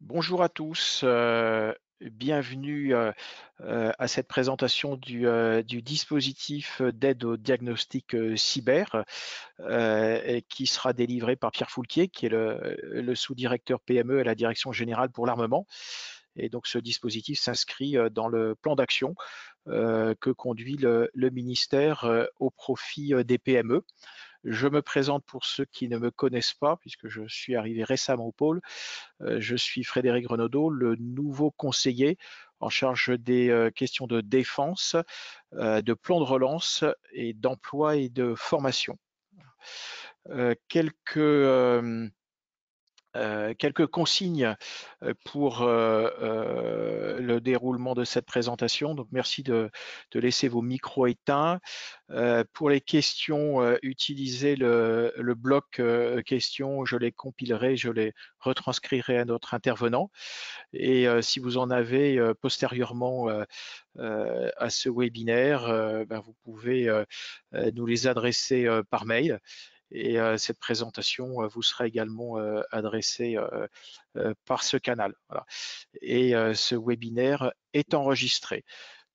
Bonjour à tous, bienvenue à cette présentation du dispositif d'aide au diagnostic cyber et qui sera délivré par Pierre Foulquier, qui est le sous-directeur PME à la Direction générale pour l'armement. Et donc ce dispositif s'inscrit dans le plan d'action que conduit le ministère au profit des PME. Je me présente pour ceux qui ne me connaissent pas, puisque je suis arrivé récemment au pôle. Je suis Frédéric Renaudot, le nouveau conseiller en charge des questions de défense, de plan de relance et d'emploi et de formation. Quelques consignes pour le déroulement de cette présentation. Donc, merci de laisser vos micros éteints. Pour les questions, utilisez le bloc questions. Je les compilerai, je les retranscrirai à notre intervenant. Et si vous en avez postérieurement à ce webinaire, vous pouvez nous les adresser par mail. Et cette présentation vous sera également adressée par ce canal. Voilà. Et ce webinaire est enregistré.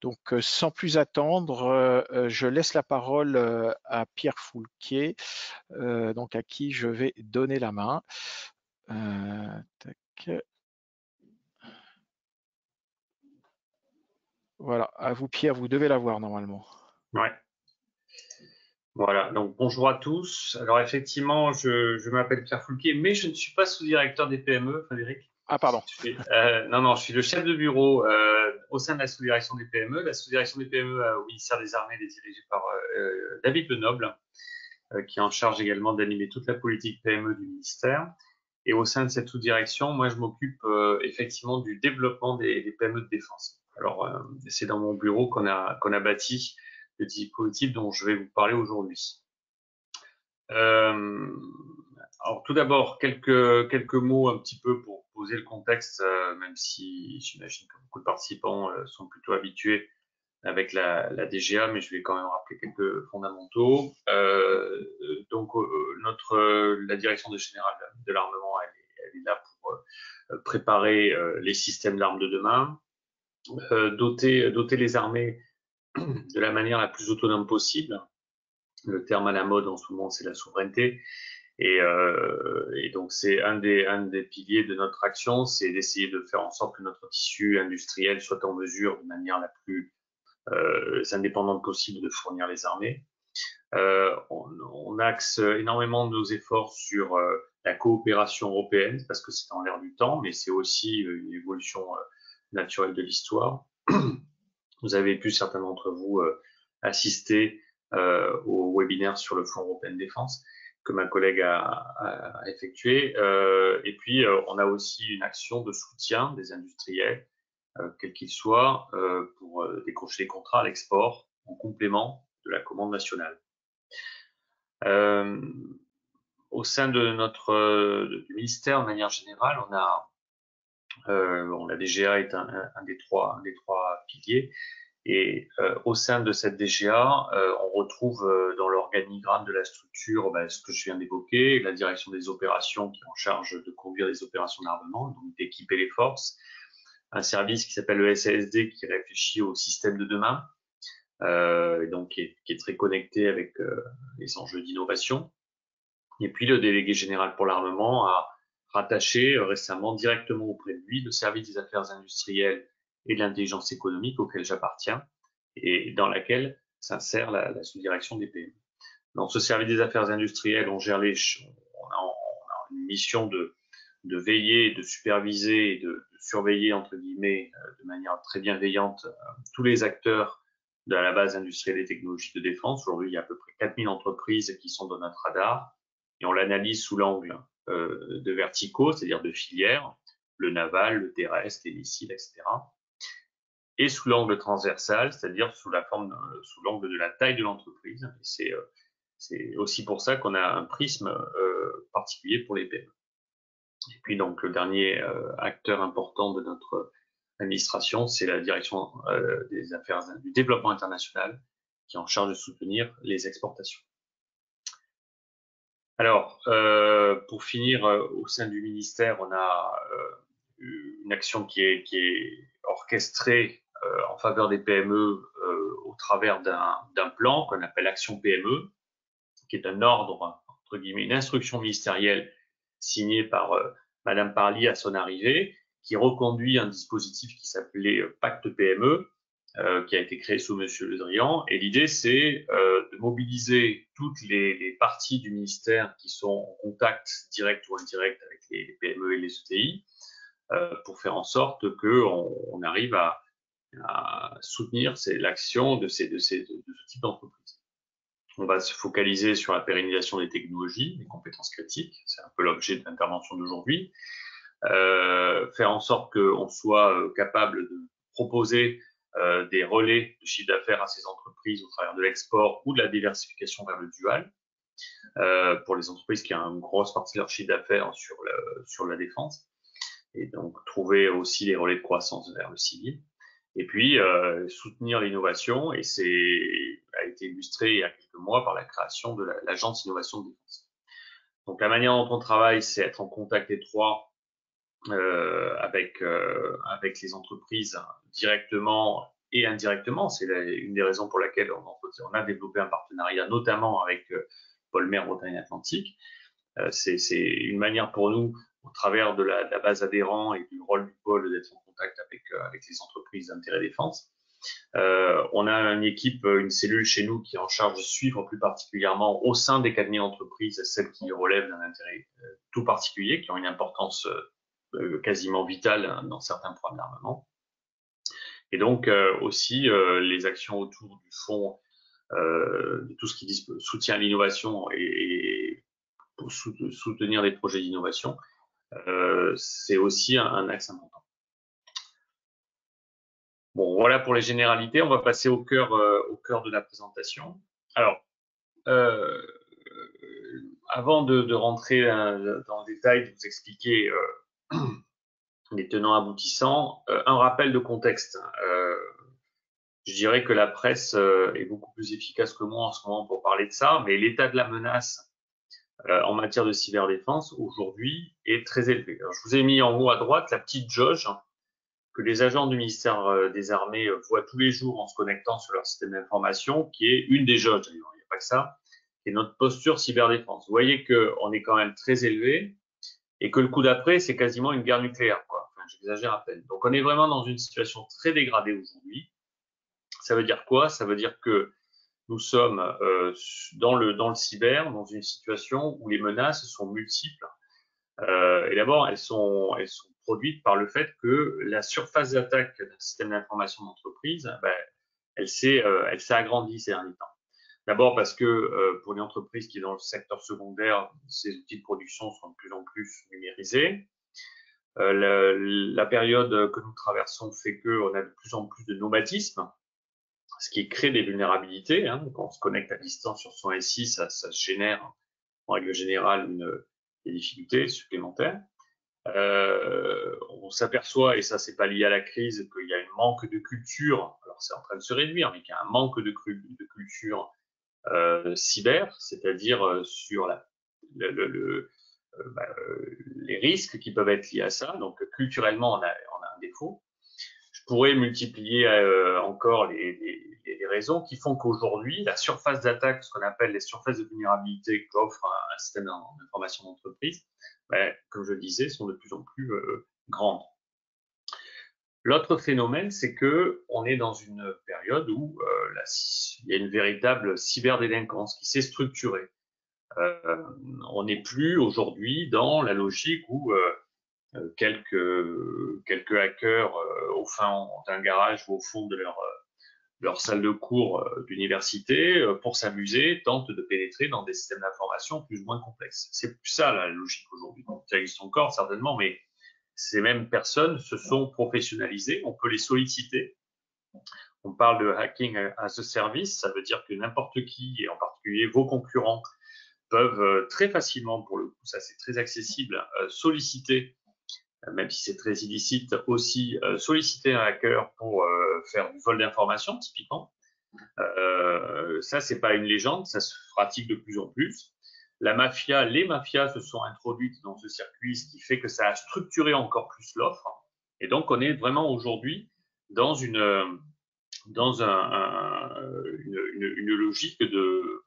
Donc, sans plus attendre, je laisse la parole à Pierre Foulquier, donc à qui je vais donner la main. Tac. Voilà, à vous Pierre, vous devez la voir normalement. Ouais. Voilà, donc bonjour à tous. Alors effectivement, je m'appelle Pierre Foulquier, mais je ne suis pas sous-directeur des PME, Frédéric. Ah, pardon. Non, je suis le chef de bureau au sein de la sous-direction des PME. La sous-direction des PME au ministère des Armées est dirigée par David Lenoble, qui est en charge également d'animer toute la politique PME du ministère. Et au sein de cette sous-direction, moi, je m'occupe effectivement du développement des PME de défense. Alors, c'est dans mon bureau qu'on a bâti le dispositif dont je vais vous parler aujourd'hui. Alors tout d'abord, quelques mots un petit peu pour poser le contexte, même si j'imagine que beaucoup de participants sont plutôt habitués avec la DGA, mais je vais quand même rappeler quelques fondamentaux. Donc la direction générale de l'armement, elle est là pour préparer les systèmes d'armes de demain, doter les armées de la manière la plus autonome possible. Le terme à la mode en ce moment, c'est la souveraineté. Et donc, c'est un des piliers de notre action, c'est d'essayer de faire en sorte que notre tissu industriel soit en mesure, de manière la plus indépendante possible, de fournir les armées. On axe énormément nos efforts sur la coopération européenne, parce que c'est dans l'air du temps, mais c'est aussi une évolution naturelle de l'histoire. Vous avez pu, certains d'entre vous, assister au webinaire sur le Fonds européen de défense que ma collègue a effectué. Et puis, on a aussi une action de soutien des industriels, quels qu'ils soient, pour décrocher des contrats à l'export en complément de la commande nationale. Au sein de du ministère, de manière générale, la DGA est un des trois piliers. Et au sein de cette DGA, on retrouve dans l'organigramme de la structure ce que je viens d'évoquer, la direction des opérations qui est en charge de conduire les opérations d'armement, donc d'équiper les forces, un service qui s'appelle le SASD qui réfléchit au système de demain, donc qui est très connecté avec les enjeux d'innovation. Et puis le délégué général pour l'armement a rattaché récemment directement auprès de lui le service des affaires industrielles et de l'intelligence économique auquel j'appartiens et dans laquelle s'insère la sous-direction des PME. Dans ce service des affaires industrielles, on a une mission de veiller, de superviser et de surveiller, entre guillemets, de manière très bienveillante, tous les acteurs de la base industrielle et technologique de défense. Aujourd'hui, il y a à peu près 4000 entreprises qui sont dans notre radar et on l'analyse sous l'angle de verticaux, c'est-à-dire de filières, le naval, le terrestre, les missiles, etc. Et sous l'angle transversal, c'est-à-dire sous l'angle de la taille de l'entreprise. C'est aussi pour ça qu'on a un prisme particulier pour les PME. Et puis donc le dernier acteur important de notre administration, c'est la direction des affaires du développement international, qui est en charge de soutenir les exportations. Alors, pour finir, au sein du ministère, on a une action qui est orchestrée en faveur des PME au travers d'un plan qu'on appelle Action PME, qui est un ordre, entre guillemets, une instruction ministérielle signée par Madame Parly à son arrivée, qui reconduit un dispositif qui s'appelait Pacte PME, qui a été créé sous Monsieur Le Drian. Et l'idée, c'est de mobiliser toutes les parties du ministère qui sont en contact direct ou indirect avec les PME et les ETI, pour faire en sorte qu'on arrive à soutenir l'action de ce type d'entreprise. On va se focaliser sur la pérennisation des technologies, des compétences critiques, c'est un peu l'objet de l'intervention d'aujourd'hui. Faire en sorte qu'on soit capable de proposer des relais de chiffre d'affaires à ces entreprises au travers de l'export ou de la diversification vers le dual, pour les entreprises qui ont une grosse partie de leur chiffre d'affaires sur la défense, et donc trouver aussi les relais de croissance vers le civil. Et puis soutenir l'innovation, et a été illustré il y a quelques mois par la création de l'agence innovation de défense. Donc la manière dont on travaille, c'est être en contact étroit avec les entreprises directement et indirectement. C'est une des raisons pour laquelle on a développé un partenariat, notamment avec Polmer Bretagne Atlantique. C'est une manière pour nous, au travers de la base adhérent et du rôle du pôle, d'être en contact avec les entreprises d'intérêt défense. On a une équipe, une cellule chez nous qui est en charge de suivre plus particulièrement au sein des cabinets d'entreprise celles qui relèvent d'un intérêt tout particulier, qui ont une importance quasiment vitale dans certains programmes d'armement. Et donc aussi les actions autour du fonds, de tout ce qui soutient l'innovation et pour soutenir des projets d'innovation, c'est aussi un axe important. Bon, voilà pour les généralités. On va passer au cœur de la présentation. Alors, avant de rentrer dans le détail, de vous expliquer les tenants aboutissants, un rappel de contexte. Je dirais que la presse est beaucoup plus efficace que moi en ce moment pour parler de ça, mais l'état de la menace en matière de cyberdéfense aujourd'hui est très élevé. Alors, je vous ai mis en haut à droite la petite jauge que les agents du ministère des Armées voient tous les jours en se connectant sur leur système d'information, qui est une des jauges, d'ailleurs, il n'y a pas que ça, qui est notre posture cyberdéfense. Vous voyez qu'on est quand même très élevé et que le coup d'après, c'est quasiment une guerre nucléaire, quoi. Enfin, j'exagère à peine. Donc, on est vraiment dans une situation très dégradée aujourd'hui. Ça veut dire quoi? Ça veut dire que nous sommes dans le cyber, dans une situation où les menaces sont multiples. Et d'abord, elles sont produites par le fait que la surface d'attaque d'un système d'information d'entreprise, elle s'est agrandie ces derniers temps. D'abord parce que pour une entreprise qui est dans le secteur secondaire, ses outils de production sont de plus en plus numérisés. La période que nous traversons fait qu'on a de plus en plus de nomadisme, ce qui crée des vulnérabilités. Hein. Quand on se connecte à distance sur son SI, ça génère en règle générale des difficultés supplémentaires. On s'aperçoit, et ça c'est pas lié à la crise, qu'il y a un manque de culture, alors c'est en train de se réduire, mais qu'il y a un manque de culture cyber, c'est-à-dire sur les risques qui peuvent être liés à ça. Donc culturellement, on a un défaut. Je pourrais multiplier encore les raisons qui font qu'aujourd'hui, la surface d'attaque, ce qu'on appelle les surfaces de vulnérabilité qu'offre un système d'information d'entreprise, comme je le disais, sont de plus en plus grandes. L'autre phénomène, c'est que on est dans une période où il y a une véritable cyberdélinquance qui s'est structurée. On n'est plus aujourd'hui dans la logique où quelques hackers au fin d'un garage ou au fond de leur salle de cours d'université pour s'amuser tentent de pénétrer dans des systèmes d'information plus ou moins complexes. C'est plus ça la logique aujourd'hui. Ça existe encore certainement, mais ces mêmes personnes se sont professionnalisées. On peut les solliciter. On parle de hacking as a service. Ça veut dire que n'importe qui, et en particulier vos concurrents, peuvent très facilement, pour le coup, ça c'est très accessible, solliciter, même si c'est très illicite aussi, solliciter un hacker pour faire du vol d'informations, typiquement. Ça, c'est pas une légende, ça se pratique de plus en plus. les mafias se sont introduites dans ce circuit, ce qui fait que ça a structuré encore plus l'offre. Et donc, on est vraiment aujourd'hui dans une logique de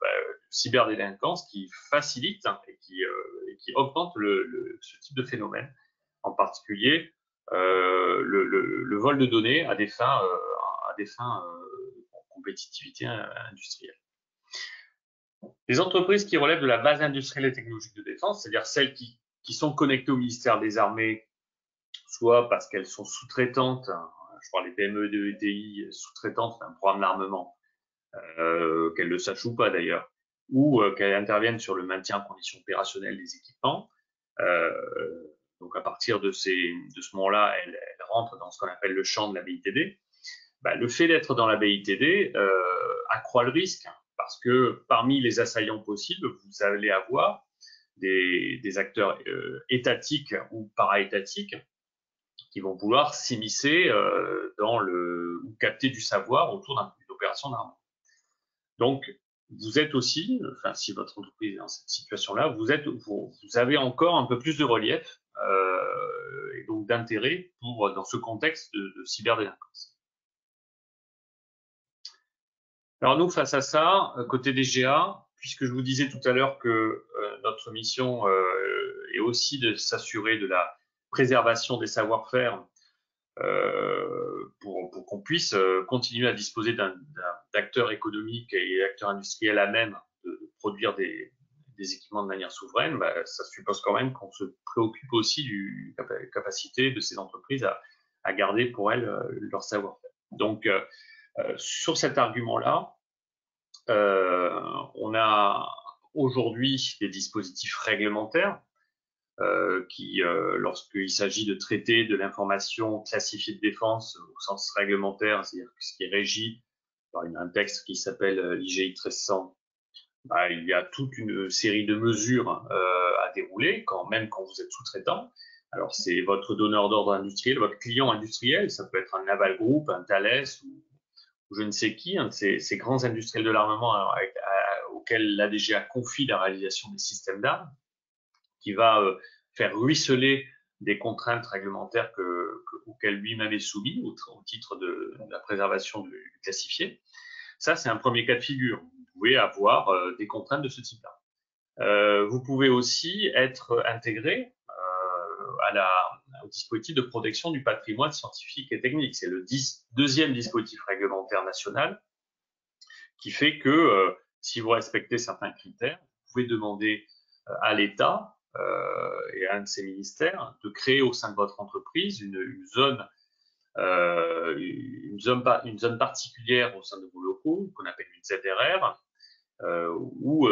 cyberdélinquance qui facilite et qui augmente ce type de phénomène, en particulier le vol de données à des fins compétitivité industrielle. Les entreprises qui relèvent de la base industrielle et technologique de défense, c'est-à-dire celles qui sont connectées au ministère des Armées, soit parce qu'elles sont sous-traitantes, je parle des PME de ETI, sous-traitantes d'un programme d'armement, qu'elles le sachent ou pas d'ailleurs, ou qu'elles interviennent sur le maintien en condition opérationnelle des équipements. Donc à partir de ce moment-là, elles rentrent dans ce qu'on appelle le champ de la BITD. Le fait d'être dans la BITD accroît le risque, parce que parmi les assaillants possibles, vous allez avoir des acteurs étatiques ou para-étatiques qui vont vouloir s'immiscer ou capter du savoir autour d'une opération d'armement. Donc, vous êtes aussi, enfin, si votre entreprise est dans cette situation-là, vous avez encore un peu plus de relief et donc d'intérêt dans ce contexte de cyberdélinquance. Alors nous, face à ça, côté DGA, puisque je vous disais tout à l'heure que notre mission est aussi de s'assurer de la préservation des savoir-faire pour qu'on puisse continuer à disposer d'acteurs économiques et d'acteurs industriels à même de produire des équipements de manière souveraine, ça suppose quand même qu'on se préoccupe aussi du capacité de ces entreprises à garder pour elles leur savoir-faire. Donc, sur cet argument-là, on a aujourd'hui des dispositifs réglementaires qui, lorsqu'il s'agit de traiter de l'information classifiée de défense au sens réglementaire, c'est-à-dire ce qui est régi par un texte qui s'appelle l'IGI 1300, il y a toute une série de mesures à dérouler, même quand vous êtes sous-traitant. Alors, c'est votre donneur d'ordre industriel, votre client industriel, ça peut être un Naval Group, un Thales ou je ne sais qui, ces grands industriels de l'armement auxquels l'ADGA confie la réalisation des systèmes d'armes, qui va faire ruisseler des contraintes réglementaires auxquelles lui-même est soumis au titre de la préservation du classifié. Ça, c'est un premier cas de figure. Vous pouvez avoir des contraintes de ce type-là. Vous pouvez aussi être intégré au dispositif de protection du patrimoine scientifique et technique. C'est le deuxième dispositif réglementaire national qui fait que si vous respectez certains critères, vous pouvez demander à l'État et à un de ses ministères de créer au sein de votre entreprise une zone particulière au sein de vos locaux, qu'on appelle une ZRR, où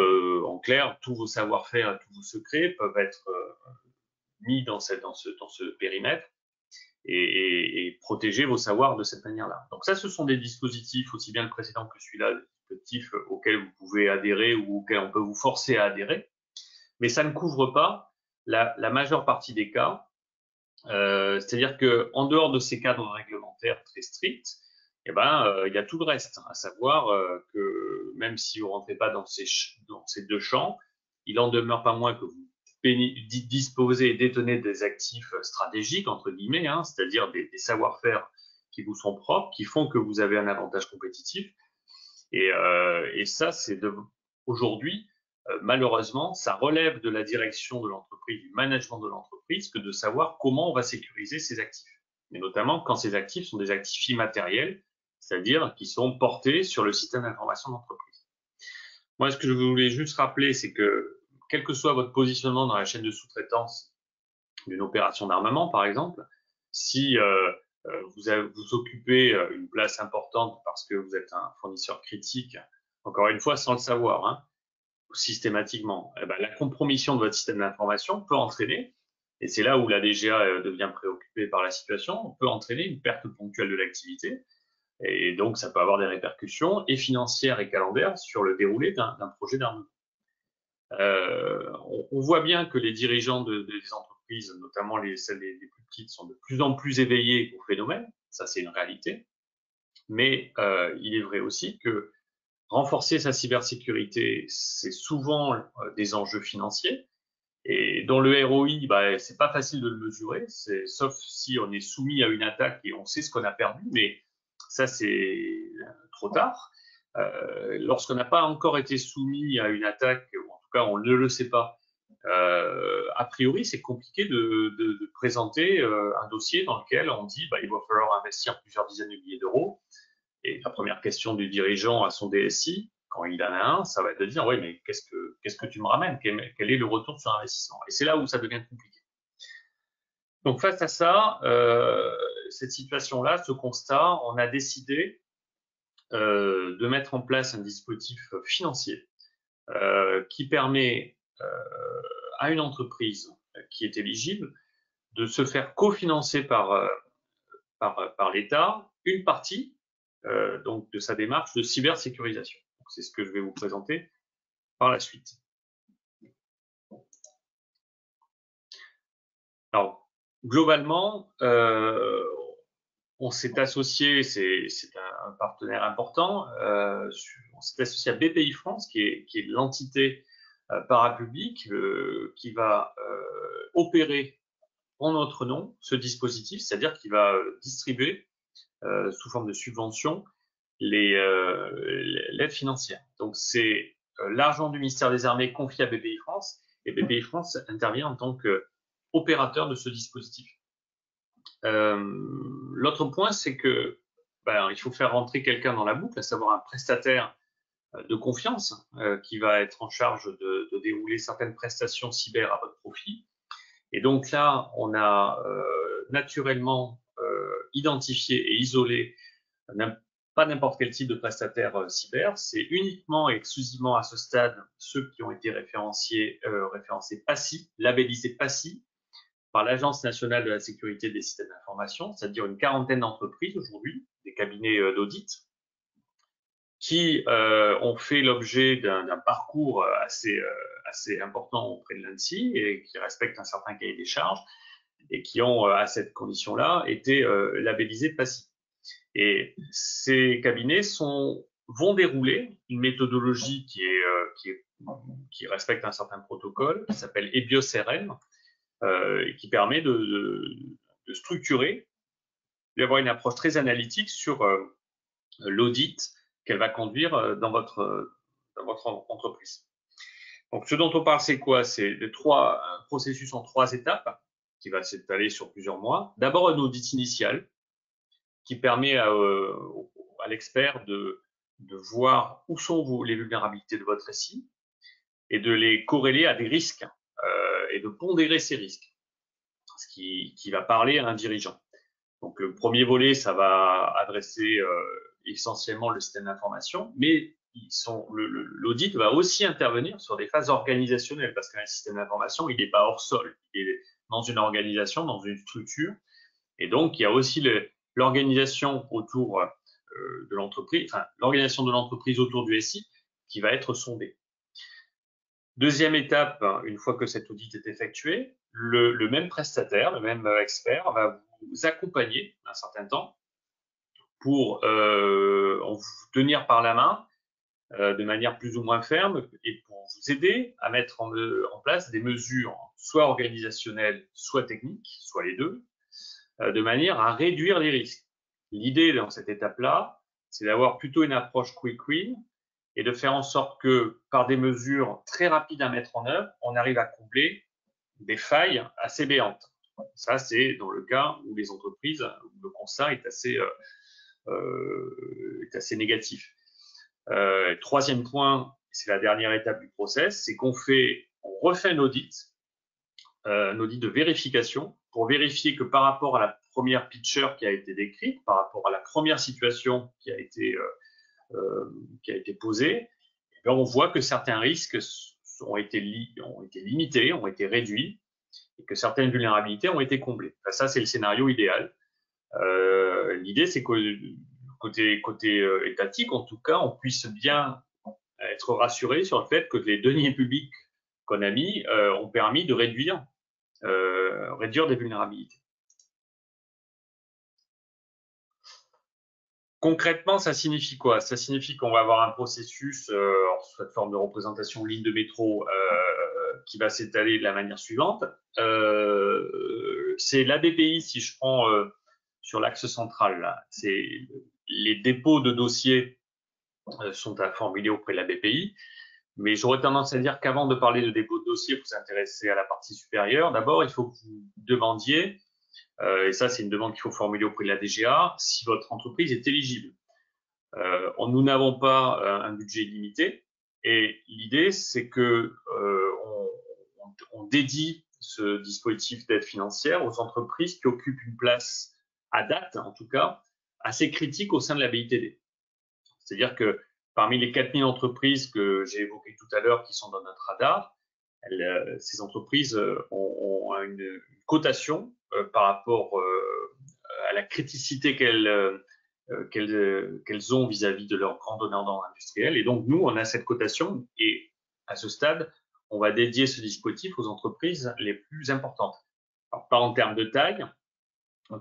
en clair, tous vos savoir-faire et tous vos secrets peuvent être mis dans ce périmètre et protéger vos savoirs de cette manière-là. Donc ça, ce sont des dispositifs, aussi bien le précédent que celui-là, des dispositifs auxquels vous pouvez adhérer ou auxquels on peut vous forcer à adhérer, mais ça ne couvre pas la majeure partie des cas. C'est-à-dire qu'en dehors de ces cadres réglementaires très stricts, il y a tout le reste, à savoir que même si vous ne rentrez pas dans ces deux champs, il en demeure pas moins que vous disposez et détenez des actifs stratégiques, entre guillemets, c'est-à-dire des savoir-faire qui vous sont propres, qui font que vous avez un avantage compétitif. Et ça, c'est aujourd'hui, malheureusement, ça relève de la direction de l'entreprise, du management de l'entreprise, que de savoir comment on va sécuriser ces actifs. Et notamment quand ces actifs sont des actifs immatériels, c'est-à-dire qui sont portés sur le système d'information d'entreprise. Moi, ce que je voulais juste rappeler, c'est que quel que soit votre positionnement dans la chaîne de sous-traitance d'une opération d'armement, par exemple, si vous occupez une place importante parce que vous êtes un fournisseur critique, encore une fois, sans le savoir, systématiquement, la compromission de votre système d'information peut entraîner, et c'est là où la DGA devient préoccupée par la situation, peut entraîner une perte ponctuelle de l'activité, et donc ça peut avoir des répercussions et financières et calendaires sur le déroulé d'un projet d'armement. On voit bien que les dirigeants des entreprises, notamment celles les plus petites, sont de plus en plus éveillés au phénomène, ça c'est une réalité, mais il est vrai aussi que renforcer sa cybersécurité, c'est souvent des enjeux financiers. Et dans le ROI, bah, c'est pas facile de le mesurer, sauf si on est soumis à une attaque et on sait ce qu'on a perdu, mais ça c'est trop tard. Lorsqu'on n'a pas encore été soumis à une attaque, ou en tout cas on ne le sait pas, a priori c'est compliqué de présenter un dossier dans lequel on dit bah, il va falloir investir plusieurs dizaines de milliers d'euros. Et la première question du dirigeant à son DSI, quand il en a un, ça va être de dire oui, mais qu'est-ce que tu me ramènes? Quel est le retour sur investissement? Et c'est là où ça devient compliqué. Donc face à ça, cette situation-là, ce constat, on a décidé de mettre en place un dispositif financier qui permet à une entreprise qui est éligible de se faire cofinancer par l'État une partie donc de sa démarche de cybersécurisation. C'est ce que je vais vous présenter par la suite. Alors, globalement, on s'est associé, c'est un partenaire important, on s'est associé à BPI France, qui est l'entité parapublique qui va opérer en notre nom ce dispositif, c'est-à-dire qu'il va distribuer sous forme de subvention l'aide financière. Donc c'est l'argent du ministère des Armées confié à BPI France, et BPI France intervient en tant qu'opérateur de ce dispositif. L'autre point, c'est que il faut faire rentrer quelqu'un dans la boucle, à savoir un prestataire de confiance qui va être en charge de dérouler certaines prestations cyber à votre profit. Et donc là, on a naturellement identifié et isolé pas n'importe quel type de prestataire cyber, c'est uniquement et exclusivement à ce stade ceux qui ont été référencés PASSI, labellisés PASSI, par l'Agence nationale de la sécurité des systèmes d'information, c'est-à-dire une quarantaine d'entreprises aujourd'hui, des cabinets d'audit, qui ont fait l'objet d'un parcours assez important auprès de l'ANSSI et qui respectent un certain cahier des charges et qui ont, à cette condition-là, été labellisés PASSI. Et ces cabinets vont dérouler une méthodologie qui respecte un certain protocole, qui s'appelle EBIOS-RM, et qui permet de structurer, d'avoir une approche très analytique sur l'audit qu'elle va conduire dans votre entreprise. Donc, ce dont on parle, c'est quoi? C'est un processus en 3 étapes qui va s'étaler sur plusieurs mois. D'abord, un audit initial qui permet à l'expert de voir où sont les vulnérabilités de votre SI et de les corréler à des risques et de pondérer ces risques, ce qui va parler à un dirigeant. Donc le premier volet, ça va adresser essentiellement le système d'information, mais l'audit va aussi intervenir sur des phases organisationnelles, parce qu'un système d'information, il n'est pas hors sol, il est dans une organisation, dans une structure, et donc il y a aussi l'organisation autour de l'entreprise, enfin l'organisation de l'entreprise autour du SI qui va être sondée. Deuxième étape, une fois que cet audit est effectué, le même prestataire, le même expert va vous accompagner un certain temps pour vous tenir par la main de manière plus ou moins ferme et pour vous aider à mettre en place des mesures soit organisationnelles, soit techniques, soit les deux, de manière à réduire les risques. L'idée dans cette étape-là, c'est d'avoir plutôt une approche quick win et de faire en sorte que, par des mesures très rapides à mettre en œuvre, on arrive à combler des failles assez béantes. Ça, c'est dans le cas où les entreprises, où le constat est assez négatif. Troisième point, c'est la dernière étape du process, c'est qu'on refait un audit de vérification pour vérifier que par rapport à la première picture qui a été décrite, par rapport à la première situation qui a été posée, eh on voit que certains risques ont été limités, ont été réduits, et que certaines vulnérabilités ont été comblées. Enfin, ça, c'est le scénario idéal. L'idée, c'est que côté étatique, en tout cas, on puisse bien être rassuré sur le fait que les deniers publics qu'on a mis ont permis de réduire des vulnérabilités. Concrètement, ça signifie quoi? Ça signifie qu'on va avoir un processus, sous cette forme de représentation ligne de métro, qui va s'étaler de la manière suivante. C'est la BPI, si je prends sur l'axe central, là, c'est les dépôts de dossiers sont à formuler auprès de la BPI. Mais j'aurais tendance à dire qu'avant de parler de dépôt de dossier, il faut s'intéresser à la partie supérieure. D'abord, il faut que vous demandiez, et ça c'est une demande qu'il faut formuler auprès de la DGA, si votre entreprise est éligible. Nous n'avons pas un budget limité et l'idée c'est que on dédie ce dispositif d'aide financière aux entreprises qui occupent une place à date, en tout cas, assez critique au sein de la BITD. C'est-à-dire que parmi les 4000 entreprises que j'ai évoquées tout à l'heure qui sont dans notre radar, ces entreprises ont une cotation par rapport à la criticité qu'elles ont vis-à-vis de leurs grands donneurs industriels. Et donc, nous, on a cette cotation et à ce stade, on va dédier ce dispositif aux entreprises les plus importantes. Alors, pas en termes de taille,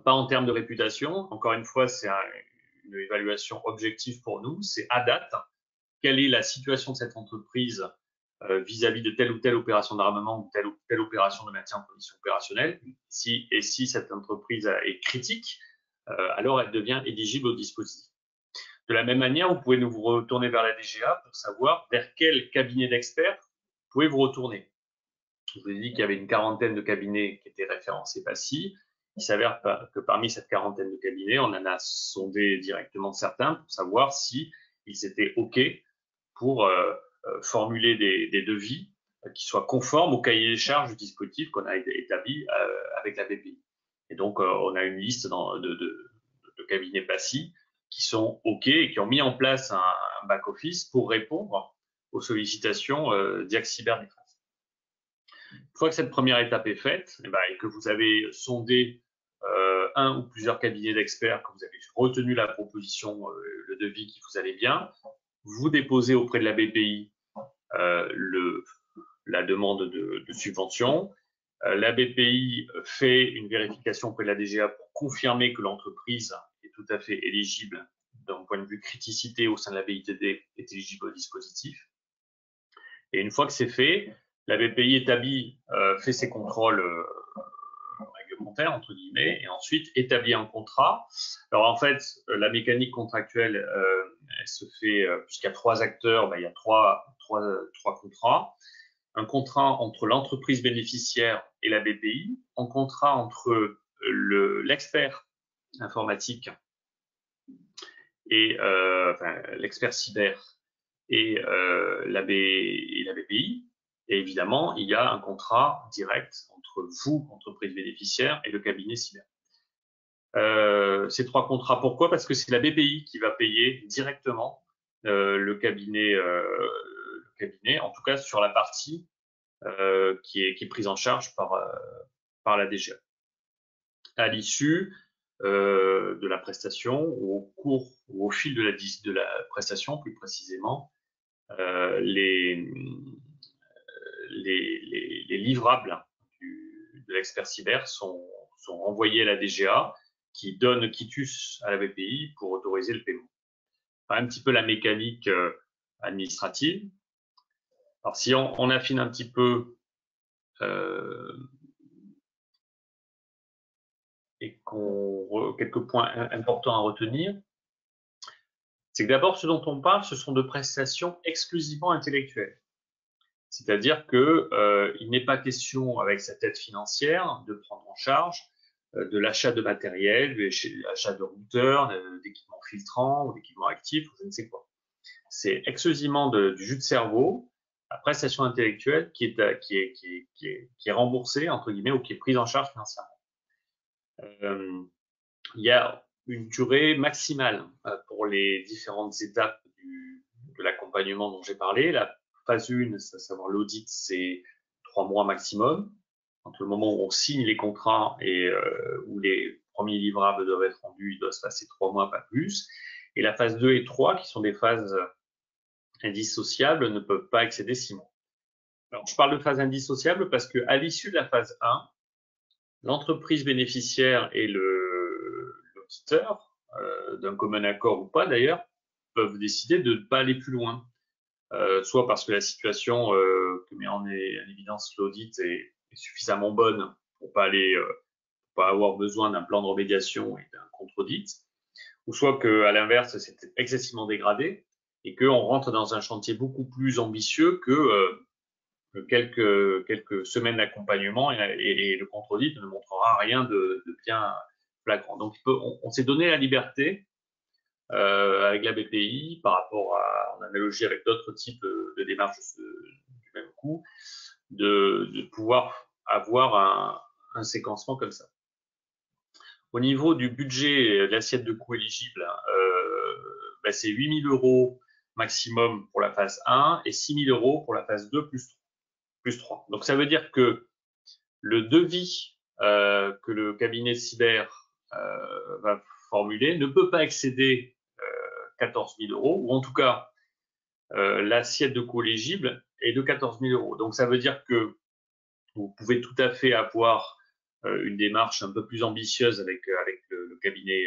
pas en termes de réputation. Encore une fois, c'est une évaluation objective pour nous. C'est à date, quelle est la situation de cette entreprise vis-à-vis de telle ou telle opération d'armement ou telle opération de maintien en condition opérationnelle. Si cette entreprise est critique, alors elle devient éligible au dispositif. De la même manière, vous pouvez vous retourner vers la DGA pour savoir vers quel cabinet d'experts vous pouvez vous retourner. Je vous ai dit qu'il y avait une quarantaine de cabinets qui étaient référencés PACI. Il s'avère que parmi cette quarantaine de cabinets, on en a sondé directement certains pour savoir si ils étaient OK pour formuler des devis qui soient conformes au cahier des charges du dispositif qu'on a établi avec la BPI. Et donc, on a une liste de cabinets PACI qui sont OK et qui ont mis en place un back-office pour répondre aux sollicitations d'IAC Cyberdéfense. Une fois que cette première étape est faite, et que vous avez sondé un ou plusieurs cabinets d'experts, que vous avez retenu la proposition, le devis qui vous allait bien, vous déposez auprès de la BPI la demande de subvention. La BPI fait une vérification auprès de la DGA pour confirmer que l'entreprise est tout à fait éligible d'un point de vue criticité au sein de la BITD, est éligible au dispositif. Et une fois que c'est fait, la BPI fait ses contrôles réglementaires, entre guillemets, et ensuite établit un contrat. Alors en fait, la mécanique contractuelle, elle se fait, puisqu'il y a 3 acteurs, il y a trois contrats. Un contrat entre l'entreprise bénéficiaire et la BPI, un contrat entre l'expert informatique et l'expert cyber et la BPI. Et évidemment, il y a un contrat direct entre vous, entreprise bénéficiaire, et le cabinet cyber. Ces 3 contrats, pourquoi? Parce que c'est la BPI qui va payer directement le cabinet, en tout cas sur la partie qui est prise en charge par la DGA. À l'issue de la prestation, ou au fil de la prestation, plus précisément, les livrables de l'expert cyber sont envoyés à la DGA qui donne quitus à la BPI pour autoriser le paiement. Enfin, un petit peu la mécanique administrative. Alors si on affine un petit peu et quelques points importants à retenir, c'est que d'abord, ce dont on parle, ce sont de prestations exclusivement intellectuelles. C'est-à-dire qu'il n'est pas question, avec cette aide financière, de prendre en charge de l'achat de matériel, de l'achat de routeurs, d'équipements filtrants ou d'équipements actifs, ou je ne sais quoi. C'est exclusivement du jus de cerveau, la prestation intellectuelle qui est remboursée, entre guillemets, ou qui est prise en charge financièrement. Il y a une durée maximale pour les différentes étapes de l'accompagnement dont j'ai parlé. La phase 1, à savoir l'audit, c'est 3 mois maximum. Entre le moment où on signe les contrats et où les premiers livrables doivent être rendus, il doit se passer 3 mois, pas plus. Et la phase 2 et 3, qui sont des phases indissociables, ne peuvent pas excéder 6 mois. Alors, je parle de phase indissociable parce qu'à l'issue de la phase 1, l'entreprise bénéficiaire et l'auditeur d'un commun accord ou pas d'ailleurs, peuvent décider de ne pas aller plus loin. Soit parce que la situation que met en évidence l'audit est suffisamment bonne pour pas avoir besoin d'un plan de remédiation et d'un contre-audit, ou soit qu'à l'inverse, c'est excessivement dégradé et qu'on rentre dans un chantier beaucoup plus ambitieux que quelques semaines d'accompagnement et le contre-audit ne montrera rien de bien flagrant. Donc, on s'est donné la liberté avec la BPI par rapport en analogie avec d'autres types de démarches du même coup, de pouvoir avoir un séquencement comme ça. Au niveau du budget de l'assiette de coûts éligible, c'est 8 000 € maximum pour la phase 1 et 6 000 € pour la phase 2 plus 3. Donc ça veut dire que le devis que le cabinet cyber va formuler ne peut pas excéder 14 000 €, ou en tout cas l'assiette de coûts éligible est de 14 000 €. Donc ça veut dire que vous pouvez tout à fait avoir une démarche un peu plus ambitieuse avec le cabinet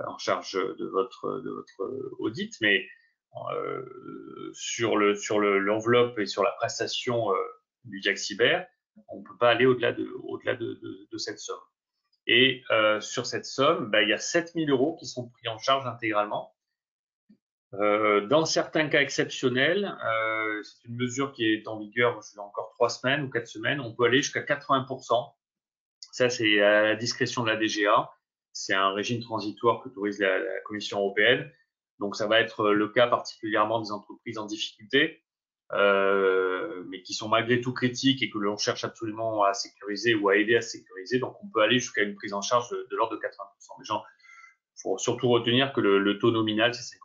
en charge de votre audit, mais sur l'enveloppe et sur la prestation du Diag Cyber, on ne peut pas aller au-delà de cette somme. Et sur cette somme, il y a 7 000 € qui sont pris en charge intégralement. Dans certains cas exceptionnels, c'est une mesure qui est en vigueur encore 3 semaines ou 4 semaines, on peut aller jusqu'à 80%. Ça, c'est à la discrétion de la DGA. C'est un régime transitoire qu'autorise la Commission européenne. Donc, ça va être le cas particulièrement des entreprises en difficulté, mais qui sont malgré tout critiques et que l'on cherche absolument à sécuriser ou à aider à sécuriser. Donc, on peut aller jusqu'à une prise en charge de l'ordre de 80%. Mais il faut surtout retenir que le taux nominal, c'est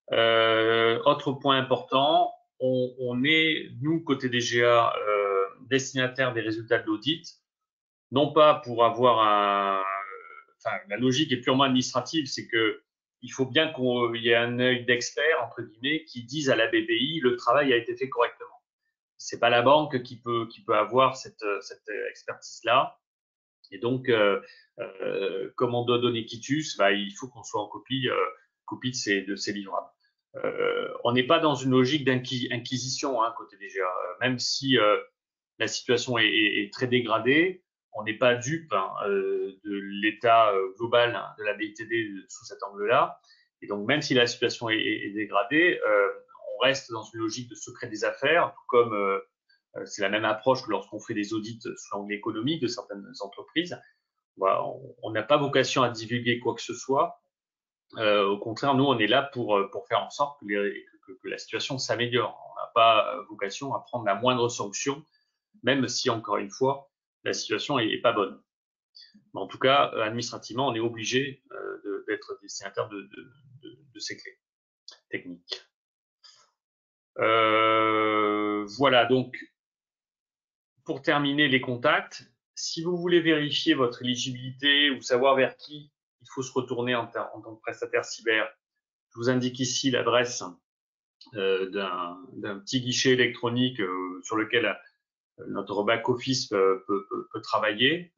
50%. Autre point important, on est, nous, côté DGA, destinataire des résultats de l'audit, non pas pour avoir la logique est purement administrative, c'est que il faut bien qu'il y ait un œil d'expert, entre guillemets, qui dise à la BPI le travail a été fait correctement. C'est pas la banque qui peut avoir cette expertise-là. Et donc, comme on doit donner quitus, il faut qu'on soit en copie de ces livrables. On n'est pas dans une logique d'inquisition côté DGA, même si la situation est très dégradée. On n'est pas dupe de l'état global de la BITD sous cet angle-là. Et donc, même si la situation est dégradée, on reste dans une logique de secret des affaires, tout comme c'est la même approche que lorsqu'on fait des audits sous l'angle économique de certaines entreprises. On n'a pas vocation à divulguer quoi que ce soit. Au contraire, nous, on est là pour faire en sorte que la situation s'améliore. On n'a pas vocation à prendre la moindre sanction, même si, encore une fois, la situation est pas bonne. Mais en tout cas, administrativement, on est obligé d'être destinataire de ces clés techniques. Voilà, donc, pour terminer les contacts, si vous voulez vérifier votre éligibilité ou savoir vers qui il faut se retourner en tant que prestataire cyber, je vous indique ici l'adresse d'un petit guichet électronique sur lequel notre back-office peut travailler.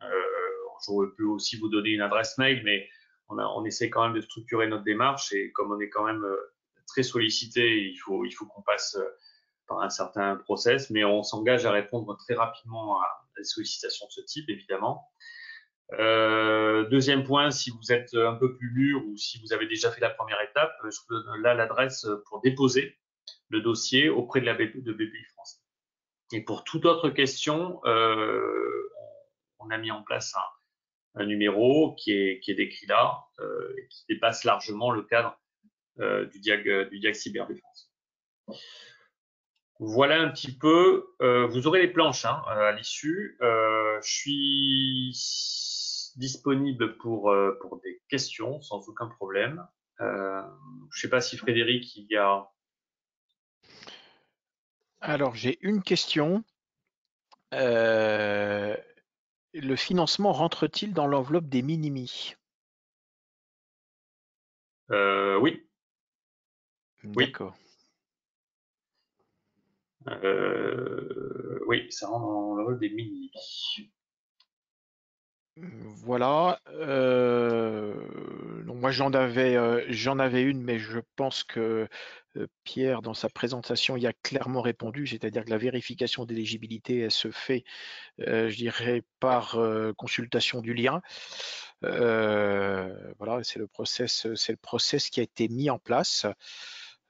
Je peux aussi vous donner une adresse mail, mais on essaie quand même de structurer notre démarche et comme on est quand même très sollicité, il faut qu'on passe par un certain process, mais on s'engage à répondre très rapidement à des sollicitations de ce type, évidemment. Deuxième point, si vous êtes un peu plus mûr ou si vous avez déjà fait la première étape, je vous donne là l'adresse pour déposer le dossier auprès de BPI France. Et pour toute autre question, on a mis en place un numéro qui est décrit là et qui dépasse largement le cadre du Diag Cyber Défense. Voilà un petit peu. Vous aurez les planches à l'issue. Je suis disponible pour des questions sans aucun problème. Je ne sais pas si Frédéric, il y a. Alors, j'ai une question. Le financement rentre-t-il dans l'enveloppe des Minimi? Oui. Oui. D'accord. Oui, ça rentre dans l'enveloppe des Minimi. Voilà. moi, j'en avais une, mais je pense que Pierre, dans sa présentation, y a clairement répondu, c'est-à-dire que la vérification d'éligibilité, elle se fait, je dirais, par consultation du lien. Voilà, c'est le process qui a été mis en place.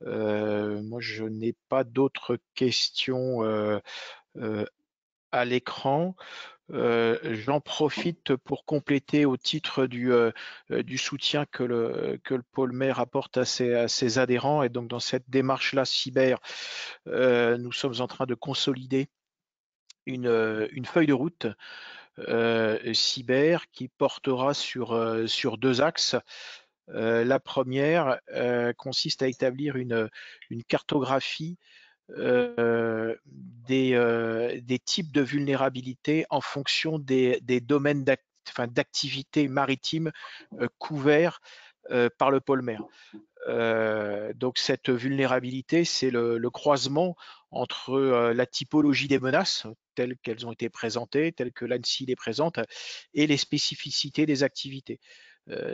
Moi, je n'ai pas d'autres questions à l'écran. J'en profite pour compléter au titre du soutien que le pôle maire apporte à ses adhérents. Et donc, dans cette démarche-là, cyber, nous sommes en train de consolider une feuille de route cyber qui portera sur deux axes. La première consiste à établir une cartographie des types de vulnérabilités en fonction des domaines d'activité maritime couverts par le pôle mer. Donc cette vulnérabilité, c'est le croisement entre la typologie des menaces telles qu'elles ont été présentées, telles que l'ANSSI les présente, et les spécificités des activités.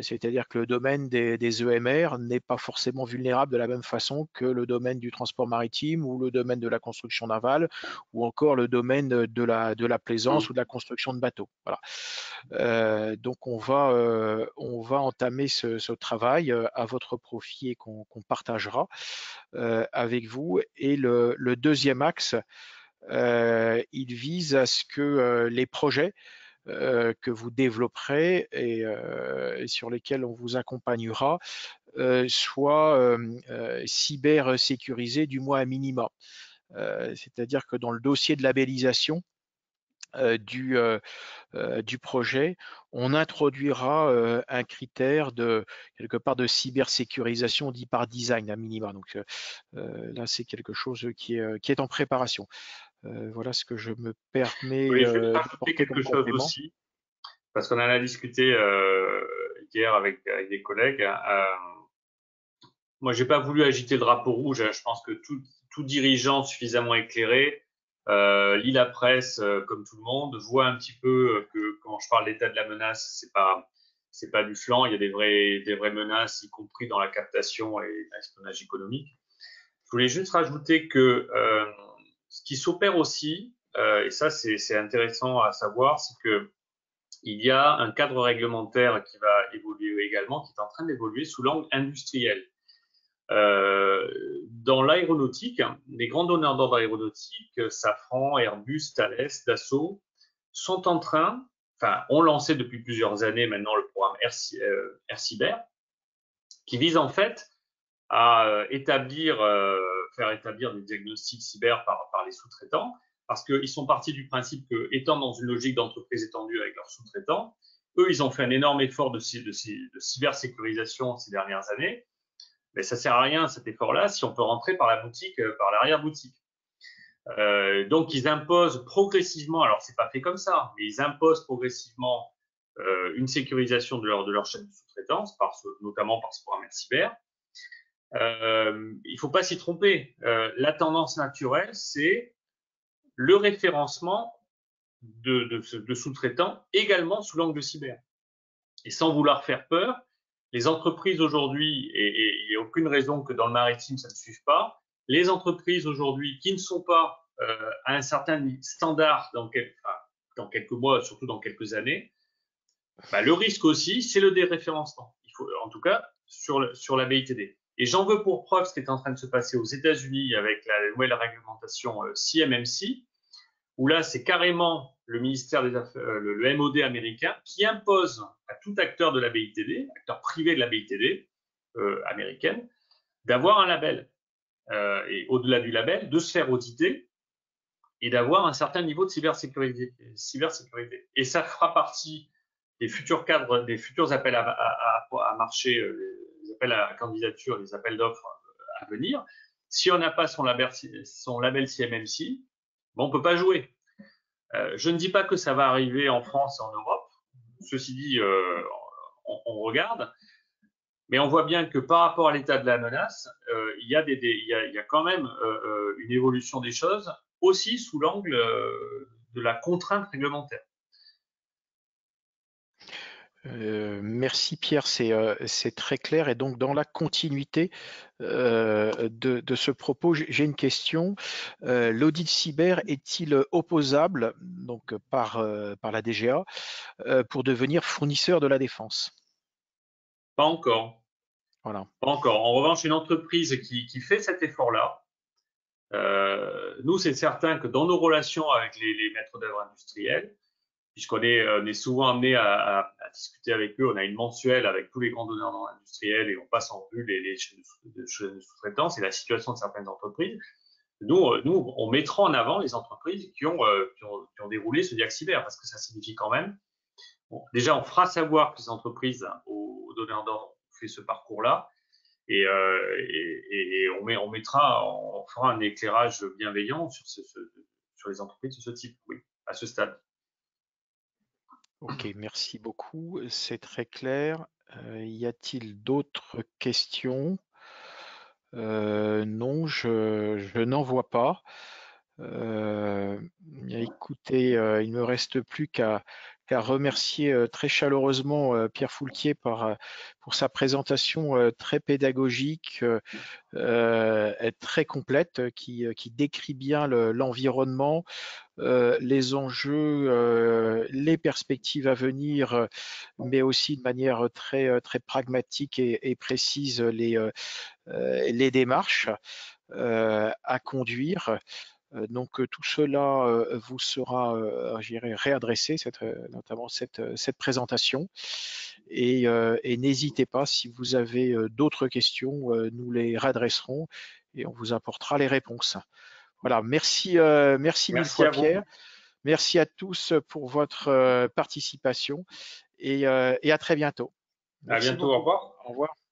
C'est-à-dire que le domaine des EMR n'est pas forcément vulnérable de la même façon que le domaine du transport maritime ou le domaine de la construction navale ou encore le domaine de la plaisance ou de la construction de bateaux. Voilà. Donc on va entamer ce travail à votre profit et qu'on partagera avec vous. Et le deuxième axe, il vise à ce que les projets que vous développerez et sur lesquels on vous accompagnera soient cyber sécurisés du moins à minima. C'est-à-dire que dans le dossier de labellisation du projet, on introduira un critère de quelque part de cybersécurisation dit par design à minima. Donc là, c'est quelque chose qui est en préparation. Voilà ce que je me permets Oui, je vais te rajouter d'apporter comme quelque chose complément. aussi, parce qu'on en a discuté hier avec des collègues. Moi, j'ai pas voulu agiter le drapeau rouge. Je pense que tout dirigeant suffisamment éclairé lit la presse comme tout le monde, voit un petit peu que quand je parle d'état de la menace, c'est pas du flanc. Il y a des vraies menaces, y compris dans la captation et l'espionnage économique. Je voulais juste rajouter que ce qui s'opère aussi, et ça c'est intéressant à savoir, c'est que il y a un cadre réglementaire qui va évoluer également, qui est en train d'évoluer sous l'angle industriel. Dans l'aéronautique, les grands donneurs d'ordre aéronautiques, Safran, Airbus, Thales, Dassault, sont en train, enfin, ont lancé depuis plusieurs années maintenant le programme Air Cyber, qui vise en fait à faire établir des diagnostics cyber par les sous-traitants, parce qu'ils sont partis du principe que, étant dans une logique d'entreprise étendue avec leurs sous-traitants, eux, ils ont fait un énorme effort de cybersécurisation ces dernières années, mais ça sert à rien cet effort-là si on peut rentrer par la boutique, par l'arrière-boutique. Donc ils imposent progressivement, alors c'est pas fait comme ça, mais ils imposent progressivement une sécurisation de leur chaîne de sous-traitance, notamment par ce programme cyber. Il faut pas s'y tromper. La tendance naturelle, c'est le référencement de sous-traitants également sous l'angle cyber. Et sans vouloir faire peur, les entreprises aujourd'hui, et il n'y a aucune raison que dans le maritime ça ne suive pas, les entreprises aujourd'hui qui ne sont pas à un certain standard dans quelques mois, surtout dans quelques années, bah, le risque aussi, c'est le déréférencement. Il faut, en tout cas, sur la BITD. Et j'en veux pour preuve ce qui est en train de se passer aux États-Unis avec la nouvelle réglementation CMMC, où là, c'est carrément le ministère des Affaires, le MOD américain, qui impose à tout acteur de la BITD, acteur privé de la BITD américaine, d'avoir un label. Et au-delà du label, de se faire auditer et d'avoir un certain niveau de cybersécurité. Et ça fera partie des futurs cadres, des futurs appels à marché, les appels à candidature, les appels d'offres à venir. Si on n'a pas son label CMMC, bon, on ne peut pas jouer. Je ne dis pas que ça va arriver en France et en Europe. Ceci dit, on regarde. Mais on voit bien que par rapport à l'état de la menace, il y a quand même une évolution des choses, aussi sous l'angle de la contrainte réglementaire. Merci Pierre, c'est très clair. Et donc, dans la continuité de ce propos, j'ai une question. L'audit cyber est-il opposable donc, par la DGA pour devenir fournisseur de la défense? Pas encore. Voilà. Pas encore. En revanche, une entreprise qui fait cet effort-là, nous, c'est certain que dans nos relations avec les maîtres d'œuvre industriels, puisqu'on est souvent amené à discuter avec eux, on a une mensuelle avec tous les grands donneurs d'ordre industriels et on passe en revue les chaînes de sous-traitance et la situation de certaines entreprises. Nous, on mettra en avant les entreprises qui ont déroulé ce diag cyber, parce que ça signifie quand même, bon, déjà, on fera savoir que ces entreprises, aux donneurs d'ordre, ont fait ce parcours-là, et on fera un éclairage bienveillant sur les entreprises de ce type, oui, à ce stade. Ok, merci beaucoup. C'est très clair. Y a-t-il d'autres questions? Non, je n'en vois pas. Écoutez, il ne me reste plus qu'à remercier très chaleureusement Pierre Foulquier pour sa présentation très pédagogique, très complète, qui décrit bien l'environnement, les enjeux, les perspectives à venir, mais aussi de manière très pragmatique et précise les démarches à conduire. Donc tout cela vous sera, je dirais, réadressé, notamment cette présentation. Et n'hésitez pas, si vous avez d'autres questions, nous les réadresserons et on vous apportera les réponses. Voilà, merci mille Merci fois à vous. Pierre. Merci à tous pour votre participation et à très bientôt. À Merci bientôt. Au beaucoup. revoir. Au revoir.